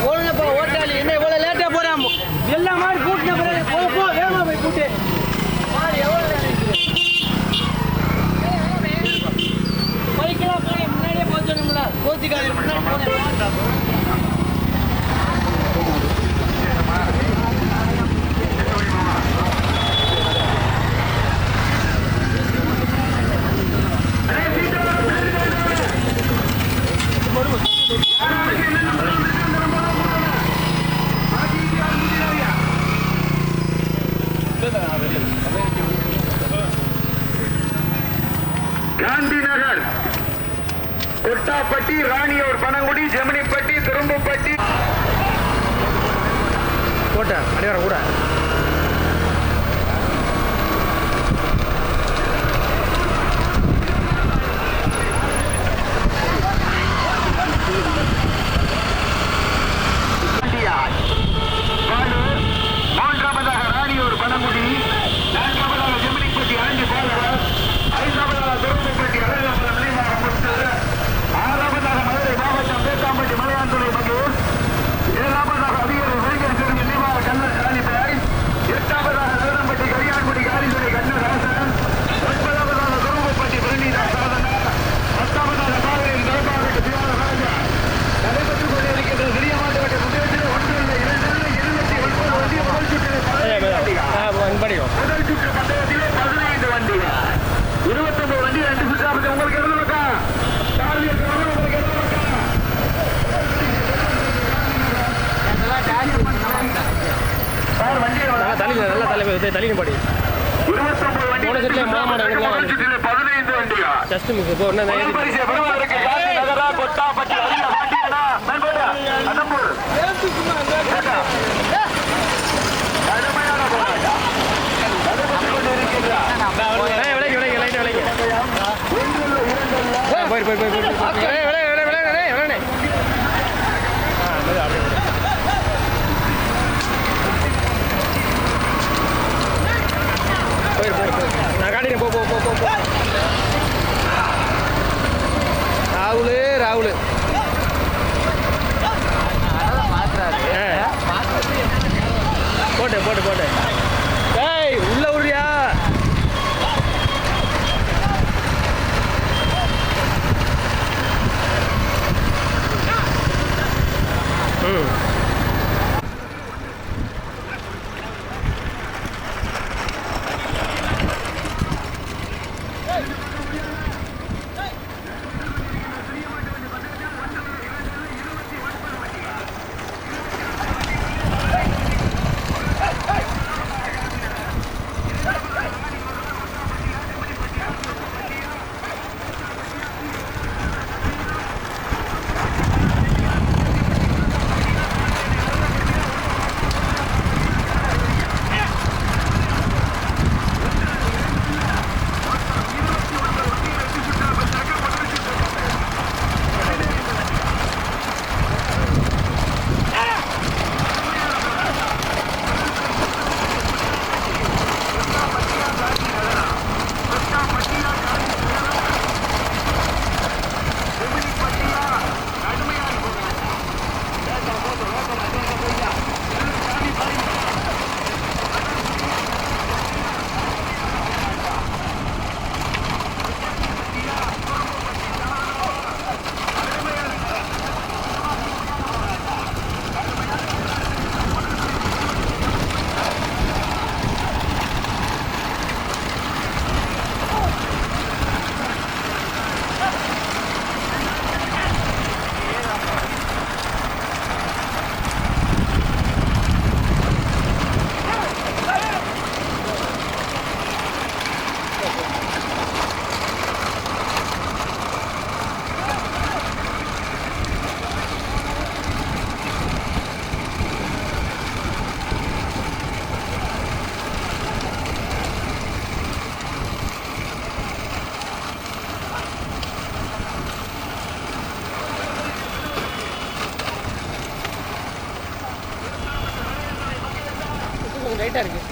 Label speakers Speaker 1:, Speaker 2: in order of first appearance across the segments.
Speaker 1: ஒழுங்கப்பா ஓட்டாளி என்ன இவ்வளோ லேட்டாக போகிறான் எல்லா மாதிரி கூட்டின பிறகு போ வேகமாக போய் கூட்டு மாடு எவ்வளோ பைக்கெல்லாம் போனேன் முன்னாடியே போச்சோம்ல கோத்திக்காது முன்னாடி போனேன்
Speaker 2: காந்தி நகர், கொட்டாப்பட்டி, ராணியூர், பனங்குடி, ஜெமினிப்பட்டி, திரும்பப்பட்டி
Speaker 1: கோட்டை அடிவாரம் கூட
Speaker 2: மூன்றாவதாக ராணியூர், பனங்குடி, நான்காவதாக ஜெமினிப்பட்டி, ஆண்டி பாலவர், ஐந்தாவதாக திரும்பப்பட்டி, அழகப்பலம், நிலைமாறப்பட்டு, ஆறாவதாக மதுரை மாவட்டம் பேத்தாம்பட்டி, மலையாந்துறை, மகேஷ், ஏழாவதாக அதிகாரி வைகர் சிறுமி நிலைமாற கண்ணன் காளிபாய், எட்டாவதாக நிலம்பட்டி, கரியான்குடி, காரிதுறை கண்ணதாசன், ஒன்பதாவதாக திரும்பப்பட்டி, பிரணிதா சாதனா, பத்தாவதாக காவிரி தர்பாகட்டு தியாகராஜா. நடைபெற்றுக் கொண்டிருக்கின்ற சிறிய மாட்டுவட்ட முதலில் 1 இல்லை 2 இல்லை 29 வண்டி முதல் சுற்றிலே 15 வண்டிகள். முதல் சுற்று பந்தயத்திலே 15 வண்டிகள். 29 வண்டி 2 சுற்றாவது. உங்களுக்கு எவ்வளவு இருக்கா? சார்ஜ் இருக்கிறவங்க உங்களுக்கு எவ்வளவு இருக்கா? சார் வண்டி
Speaker 1: நல்லா தள்ளி படி
Speaker 2: 29 வண்டி முதல் சுற்றிலே 15 வண்டிகள்.
Speaker 1: ஜஸ்ட் மிஸ் இப்போ என்ன
Speaker 2: பரிசு பெறுவதற்கு காந்தி நகரா, கொட்டாப்பட்டி, அரியா, மாட்டியடா, மேல்கோட்டை, அன்னம்பூர். கடுமையான போராட்டம் நடைபெற்றுக் கொண்டிருக்கின்றார்.
Speaker 1: நான் காட்டினேன் போ ராகுல் போட்டு ஏய் உள்ள விடுறியா? ரைட்டாக இருக்குது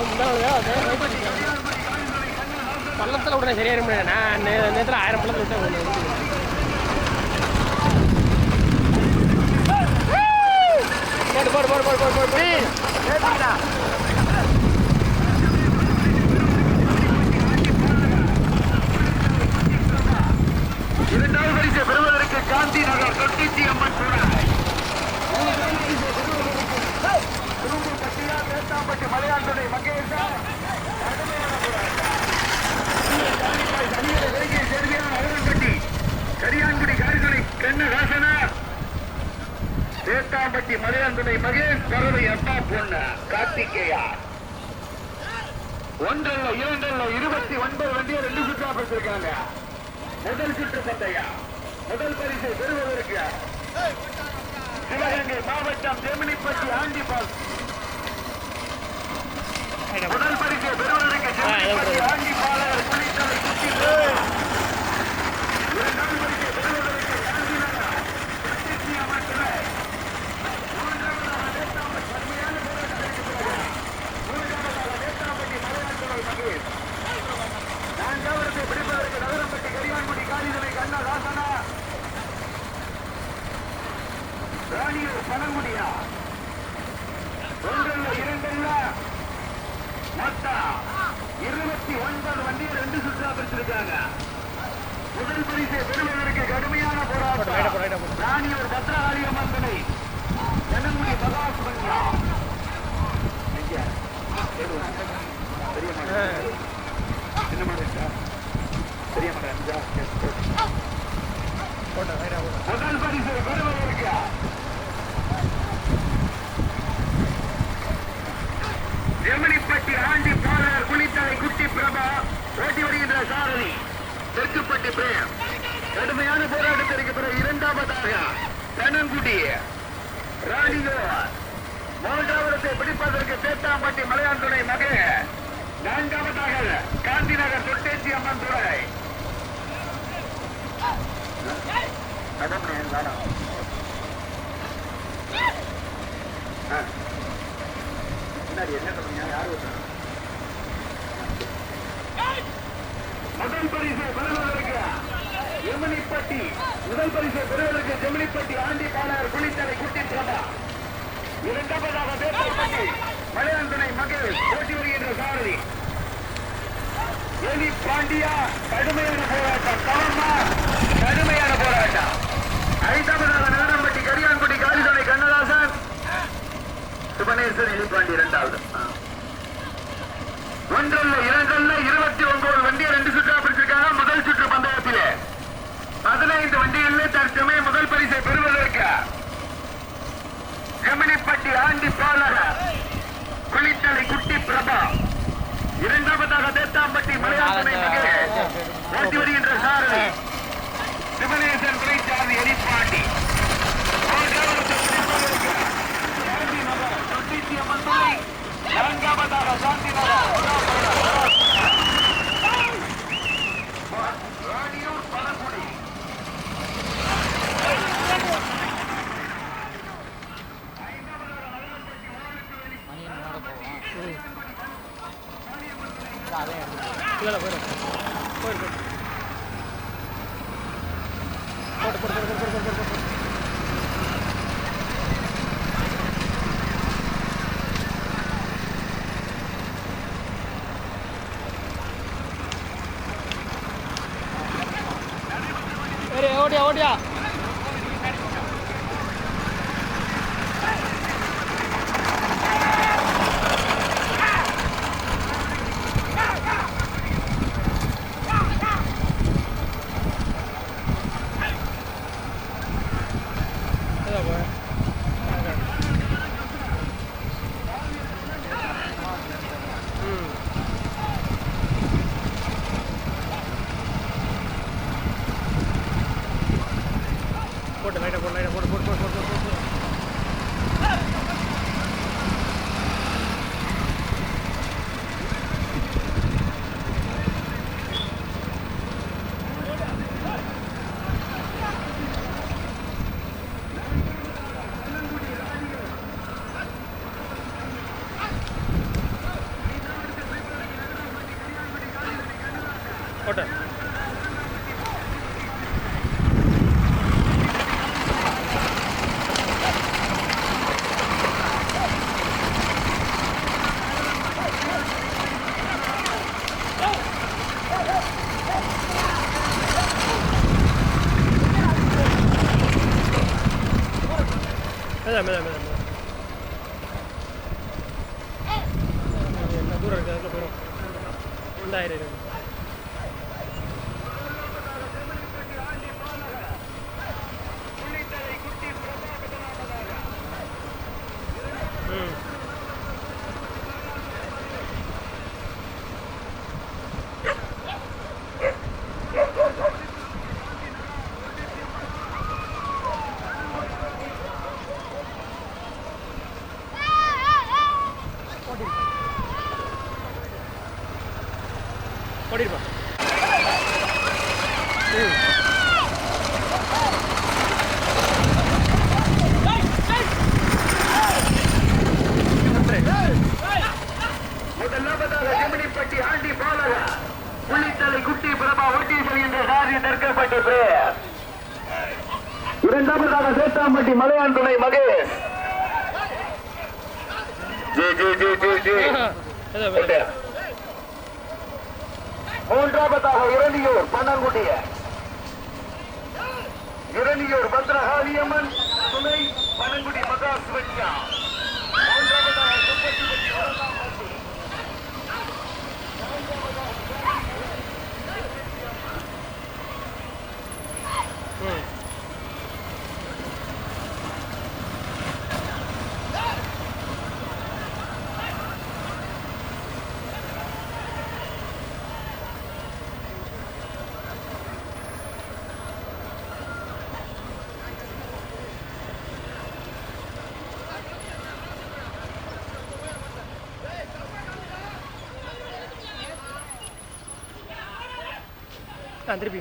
Speaker 1: முன்னாள் பள்ளத்தில் விட சரியாக முடியாது. நான் நேரத்தில் 1000 பள்ளத்தில் விட்டேன். போடு போடு போடு போடு போடு போடு
Speaker 2: இரண்டாவது பரிசை பெறுவதற்கு காந்தி நகர் தொட்டிச்சி அம்மன் தேத்தாம்பட்டி மலையாண்டுடைய மகேஷா கரியான்குடி காரிதுணை கண்ணதாசனா தேத்தாம்பட்டி மலையாண்டுடைய மகேஷ் பறவை அப்பா பொண்ணு கார்த்திகேயா. ஒன்றல்ல இரண்டல்ல 29 வண்டியை 2 சுற்றா பெற்றிருக்காங்க. முதல் சுற்று பந்தயா முதல் பரிசை பெறுவதற்கு சிவகங்கை மாவட்டம் ஜெமினிப்பட்டி ஆண்டிபால் முதல் பரிசை பெறுவதற்கு ஜெமினிப்பட்டி ஆண்டிபாலர் குளித்தலை குட்டி இரண்டாவது பரிசை பெறுவதற்கு காந்திநகர் தொட்டிச்சி அம்மன் துணை மூன்றாவதாக தேத்தாம்பட்டி கடுமையான மூன்றாவதாக தேத்தாம்பட்டி மலையாட்டுறை மகேஷ் நான்காவது பிடிப்பதற்கு நகரம்பட்டி கரியான்குடி காரிதுணை கண்ணதாசனா ராணியூர் பனங்குடியா ஒன்றல்ல இரண்டல்ல மொத்தம் 29 வண்டியை 2 சுற்றா பெற்றிருக்காங்க. முதல் பரிசை பெறுவதற்கு கடுமையான போராட்டம் ராணியூர் பத்ரகாளியம்மன் துணை கண்ணங்குடி மகாசுபங்கா என்ன மாட்டேன் தெரிய மாட்டேன். முதல் பரிசை பெறுவதற்கு ஜெமினிப்பட்டி ஆண்டி பாலர் குளித்தலை குட்டி பிரபா ஓட்டி வருகின்ற சாரதி தெற்குப்பட்டி பிரேம் கடுமையான போராட்டத்திற்கு பிறகு இரண்டாவதாக கண்ணங்குடி ராணியூர் மூன்றாவதத்தை பிடிப்பதற்கு தேத்தாம்பட்டி மலையான் துணை மகே நான்காவதாக காந்திநகர் தொட்டேச்சி அம்மன் துறை என்ன சொல்றீங்க? யாரு முதல் பரிசை பெறுவதற்கு ஜெமினிப்பட்டி முதல் பரிசை பெறுவதற்கு ஜெமினிப்பட்டி ஆண்டி பாலர் குளித்தலை குட்டி பிரபா இரண்டாவதாக தேத்தாம்பட்டி மலையான் துணை மகேஷ் ஓட்டி வருகின்ற சாரதி எலி பாண்டியா கடுமையான போராட்டம் தவமா கடுமையான போராட்டம். ஐந்தாவதாக நகரம்பட்டி கரியான்குடி காரிதுணை கண்ணதாசன் சுபநேசன் எலிபாண்டி இரண்டாவது. ஒன்றல்ல இரண்டல்ல 29 வண்டியை 2 சுற்றா பிடிச்சிருக்காங்க. முதல் சுற்று பந்தயத்திலே 15 வண்டிகளில் தற்சமயம் முதல் பரிசை பெறுவதற்கு ஜெமினிப்பட்டி ஆண்டி பாலர் குளித்தலை குட்டி பிரபா இரண்டாவதாக தேத்தாம்பட்டி மலையாள ஓட்டி வருகின்ற சாரதி சிவநேசன் துணைச்சாரதி எலிப்பாண்டி நான்காவதாக சாந்தி ராணியூர் பலகுடி
Speaker 1: கீழே போயிடும் போயிடு போட்டு போட்டு போட்டு போட்டு போட்டு போட்டு ஓடியா ஓடியா போட்டு லைட்டை போட்டு லைட்டை போட்டு போட்டு போட்டு போட்டு போட்டு என்ன தூரம் இருக்குது அதுக்குள்ள போயிடும். 2000 ஓடிருப்பா.
Speaker 2: முதலாவதாக ஜெமினிப்பட்டி ஆண்டி பாலக புள்ளித்தலை குட்டி பிரபா ஒட்டி செல்கின்ற சாரி நெருக்கப்பட்டு பிரேயர். இரண்டாவதாக சேத்தாம்பட்டி மலையான் துணை மகேஷ். மூன்றாவதாக இரணியூர் பன்னங்குடிய இரணியூர் பத்ரகாளியம்மன் துணை பனங்குடி மகா சிவன்யா. மூன்றாவதாக சுப்பத்திபட்டி வரலாம்பட்டி.
Speaker 1: திருப்பி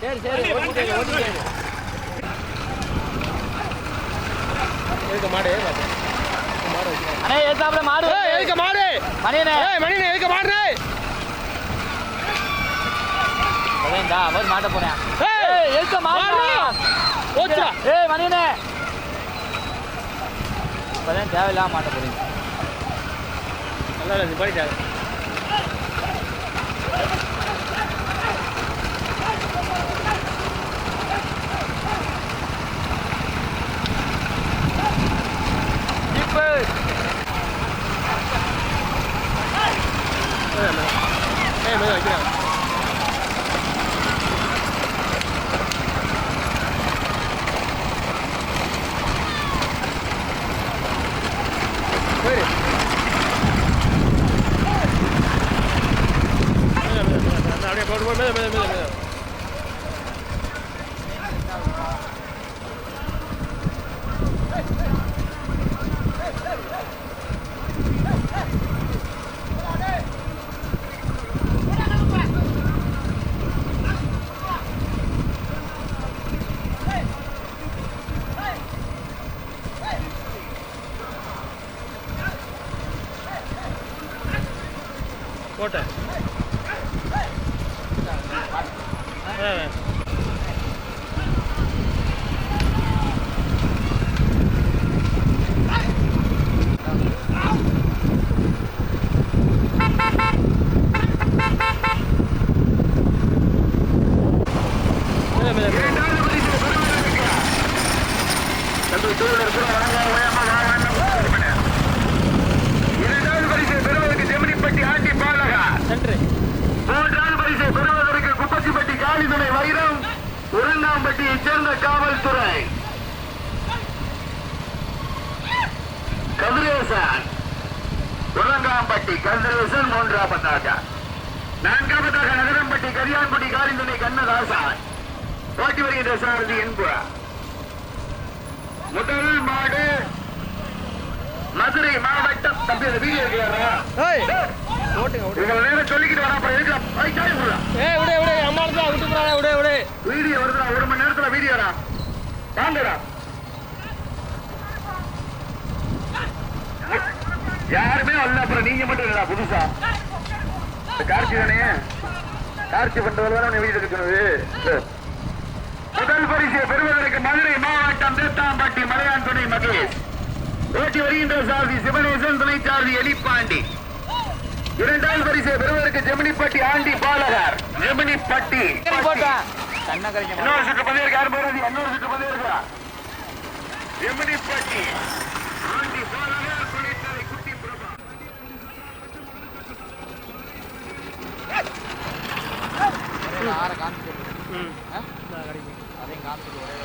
Speaker 1: சரி சரி எதுக்கு மாடு அண்ணே ஏத்தாப்ல மாடு எதுக்கு மாடு மணியனே மணியனே எதுக்கு மாடு அதேண்டா அவர் மாட்ட போறேன் ஏய் எதுக்கு மாடு ஓச்சா ஏய் மணியனே பதன் தேவையில்லாம மாட்ட போறீங்க நல்லா இல்ல போயிட்டாங்க கோட்டை
Speaker 2: ஜெமினிப்பட்டி ஆண்டி பாலகா. மூன்றாவது பரிசை பெறுவதற்கு குப்பச்சிப்பட்டி காளிதுணை வைரம் உரங்காம்பட்டியைச் சேர்ந்த காவல்துறை கதிரேசன். உரங்காம்பட்டி கதிரேசன் மூன்றாவதாக. நான்காவதாக நகரம்பட்டி கரியான்பட்டி காளிதுணை கண்ணதாசன். போட்டி வருகின்ற சாரதி என்பா முதல் மாடு மதுரை மாவட்டம் தம்பி வீடியோ இருக்கிறாரா இவங்க நேரம் சொல்லிக்கிட்டு வரா அப்புறம் வீடியோ வருதுடா 1 மணி நேரத்துல வீடியோடா வாங்கடா யாருமே வரல அப்புறம் நீங்க மட்டும் இல்லடா புதுசா கார்த்தி தானே கார்த்தி பண்றவங்க வீடு இருக்கிறது முதல் பரிசு பெறுவதற்கு மதுரை மாவட்டம் தேத்தாம்பட்டி மலையான் துணை மகேஷ் ஓட்டி வருகின்ற சாரதி சிவனேசன் துணை சாரதி எலிப்பாண்டி இரண்டாவது பரிசு பெறுவதற்கு ஜெமினிப்பட்டி ஆண்டி பாலகர் ஜெமினிப்பட்டி இன்னொரு சுற்று பதிவு யார் போறது இன்னொரு சுற்று பதிவு இருக்கா ஜெமினிப்பட்டி ஆண்டி பாலகர் துணைச்சாலை குட்டி பிரபா
Speaker 1: அதையும் காமிச்சிட்டு ஒரே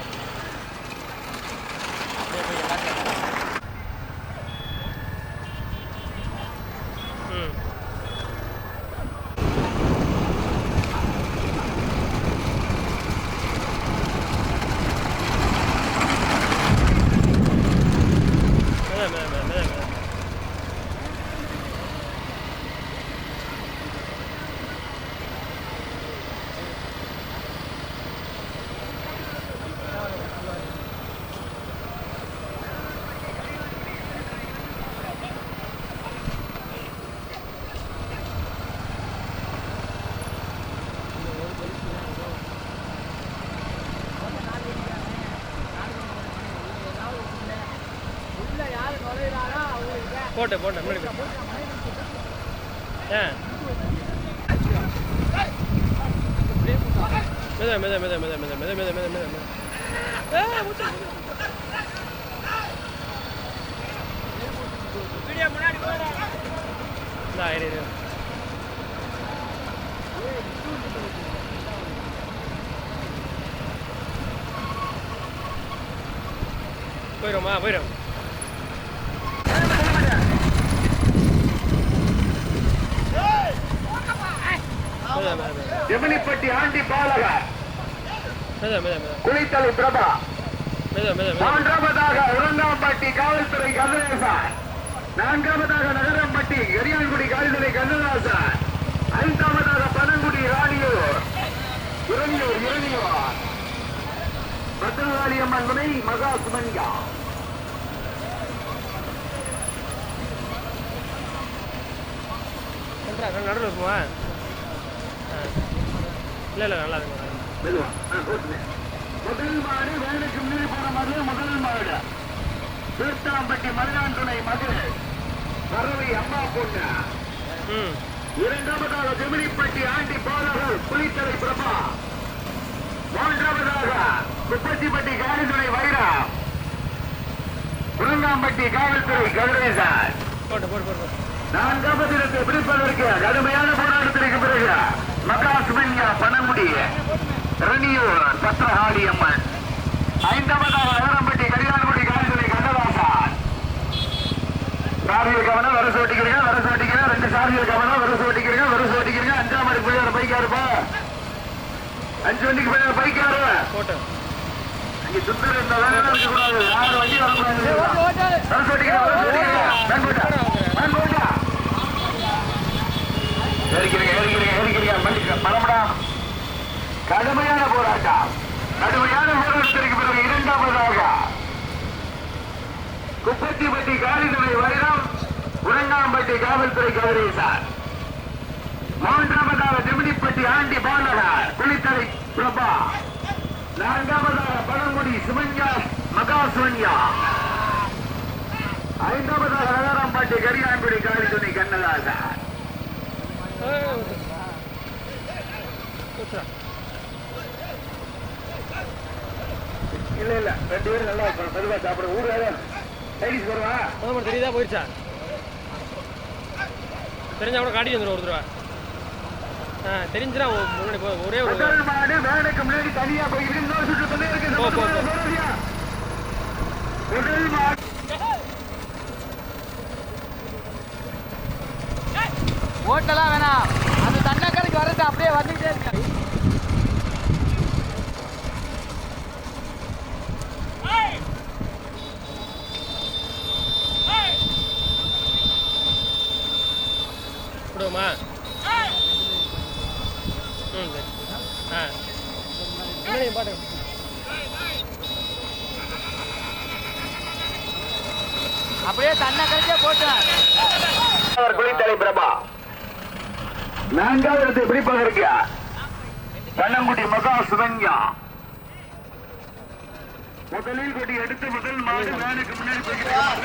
Speaker 1: போட்டு முன்னாடி போயிடுமா போயிடும்
Speaker 2: ஜெமினிப்பட்டி ஆண்டி பாலகர் குளித்தலை பிரபா மூன்றாவதாக உரங்காம்பட்டி காவல்துறை கதிரேசன் நான்காவதாக நகரம்பட்டி எரியான்குடி காவல்துறை கண்ணதாசன் ஐந்தாவதாக பனங்குடி ராணியூர் இரணியூர் பத்திரகாளியம்மன் துணை மகா சுமன்யா
Speaker 1: நடுவில் இருக்குமா இல்லை நல்லா இருக்கு
Speaker 2: முதல் மாடு வேலைக்கு மீறி போன மாதிரி முதல் மாடு தீர்த்தாம்பட்டி மலையான் துணை மதுரை பறவை அம்மா பொண்ணு இரண்டாவதாக ஜெமினிப்பட்டி ஆண்டி பாலகர் புலித்தலை பிரபா மூன்றாவதாக குப்பத்திப்பட்டி காவல்துறை வைரா உரங்காம்பட்டி காவல்துறை கதிரேசன் நான்காவது இடத்தை பிடிப்பதற்கு கடுமையான போராட்டத்திற்கு பிறகு மகாசுமன்யா பனங்குடி இரணியூர் பத்திரகாளி அம்மன் ஐந்தாவதாக நகரம்பட்டி கரியான்குடி காவல்துறை கண்ணதாசன் சாரியில் கவனம் வர சோட்டிக்கிறீங்க 2 சாரியில் கவனம் வர சோட்டிக்கிறீங்க 5ஆம் மணி பிள்ளையார் பைக்காருப்பா 5 வண்டிக்கு பிள்ளையார் பைக்காரு இங்க சுத்தம் இருந்த வேலை இருக்கக்கூடாது 6 வண்டி வரக்கூடாது வர சோட்டிக்கிறீங்க கடுமையான போராட்டத்திற்கு பிறகு இரண்டாவதாக குப்பத்திப்பட்டி காவல்துறை வைரம் உரங்காம்பட்டி காவல்துறை கதிரேசன் மூன்றாவதாக ஜெமினிப்பட்டி ஆண்டி பாலகர் குளித்தலை பிரபா நான்காவதாக பனங்குடி சுமன்யா மகா சுமன்யா ஐந்தாவதாக நகரம்பட்டி கரியான்குடி காவல்துறை கண்ணதாசன் இல்ல 2 பேரும் நல்லா மெதுவா சாப்பிட ஊரு சைடிஸ் வருவா
Speaker 1: தெரியுதா போயிடுச்சா தெரிஞ்சா கூட காட்டி வந்துடும் ஒரு தடவை தெரிஞ்சுனா முன்னாடி ஒரே ஒரு
Speaker 2: மாடு வேலைக்கு முன்னாடி தனியா போயிட்டு இன்னொரு சுற்று பண்ணி இருக்கு முதல் மாடு
Speaker 1: ஓட்டலாம் வேணாம் அந்த தண்ணக்கரைக்கு வரது அப்படியே வந்துகிட்டே இருக்க பாட்டு அப்படியே தன்னை கழிச்சே போட்டேன்.
Speaker 2: குளித்தலை பிரபா 4வது இடத்தை பிடிப்பாக இருக்கியா கண்ணங்குடி மகா சுதன்யா முதலில் கொடி எடுத்து முதல் மாடு வேனுக்கு முன்னாடி போய்கிறார்.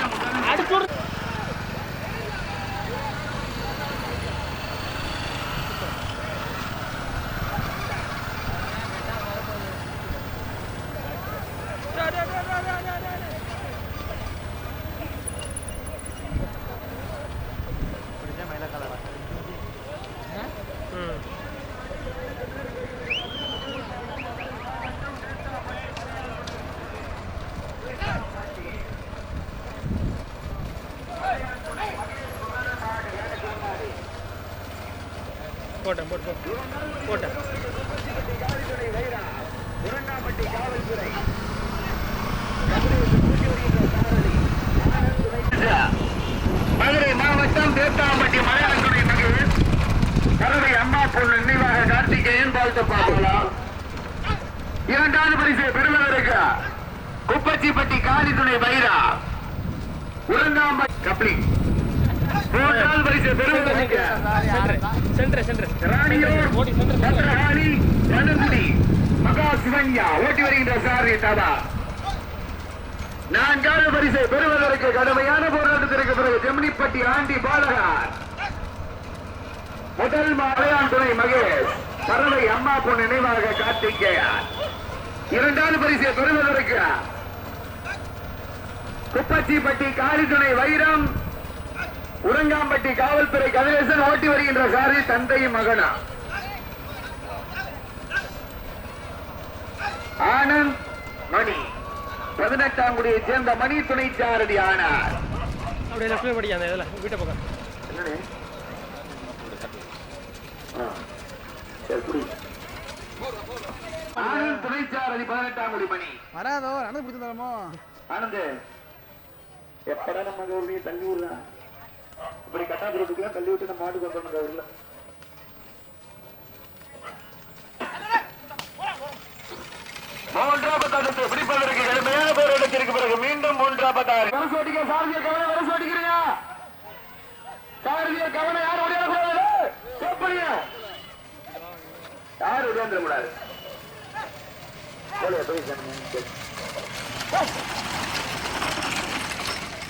Speaker 1: போட்டேன் போட்டேன்.
Speaker 2: மதுரை மாவட்டம் தேத்தாம்பட்டி மலையாளத்துறை மகிழ் கருவை அம்மா பொண்ணு நினைவாக கார்த்திகேயன் வாழ்த்து பார்க்கலாம். 2வது பரிசை பெறுவதற்கு குப்பச்சிப்பட்டி காளித்துணை வைரா உரங்காம்பட்டி கப்ளி. 3வது பரிசை பெறுவதற்கு ராணியோடி கண்ணங்குடி மகா சிவன்யா ஓட்டி வருகின்ற சாரதி தாதா. 4வது பரிசை பெறுவதற்கு கடுமையான போராட்டத்திற்கு பிறகு ஜெமினிப்பட்டி ஆண்டி பாலகார் முதல் மலையான் துணை மகேஷ் பறவை அம்மா பொன் நினைவாக கார்த்திகேயன். 2வது பரிசை பெறுவதற்கு குப்பச்சிப்பட்டி காளித்துணை வைரம் உரங்காம்பட்டி காவல்துறை கதிரேசன் ஓட்டி வருகின்ற சாரி தந்தையும் மகனா ஆனந்த் மணி 18ஆம் குடியை சேர்ந்த மணி துணை சாரதி ஆனார்.
Speaker 1: அப்படியே லட்சுமி படிக்க அந்த இதில் வீட்டை பக்கம்
Speaker 2: ஆனந்த் துணை சாரதி 18ஆம் குடி மணி
Speaker 1: வராதோ நடந்து பிடிச்சிருந்தாமோ
Speaker 2: ஆனந்த் எப்படா நம்ம ஊர்லயே தள்ளி விடலாம் இப்படி கட்டாபுரத்துக்குலாம் தள்ளி விட்டு நம்ம மாட்டுக்கு வந்தோம் ஊர்ல. மூன்றாவது பிடிப்பதற்கு கடுமையான போராட்டத்திற்கு பிறகு மீண்டும் 3வது வரசோட்டிக்க சாரதிய கவனம் வரசோட்டிக்கிறீங்க சாரதிய கவனம் யாரும் ஓடியாடக்கூடாது செப்படியா யாரும் ஓடியாந்துடக்கூடாது.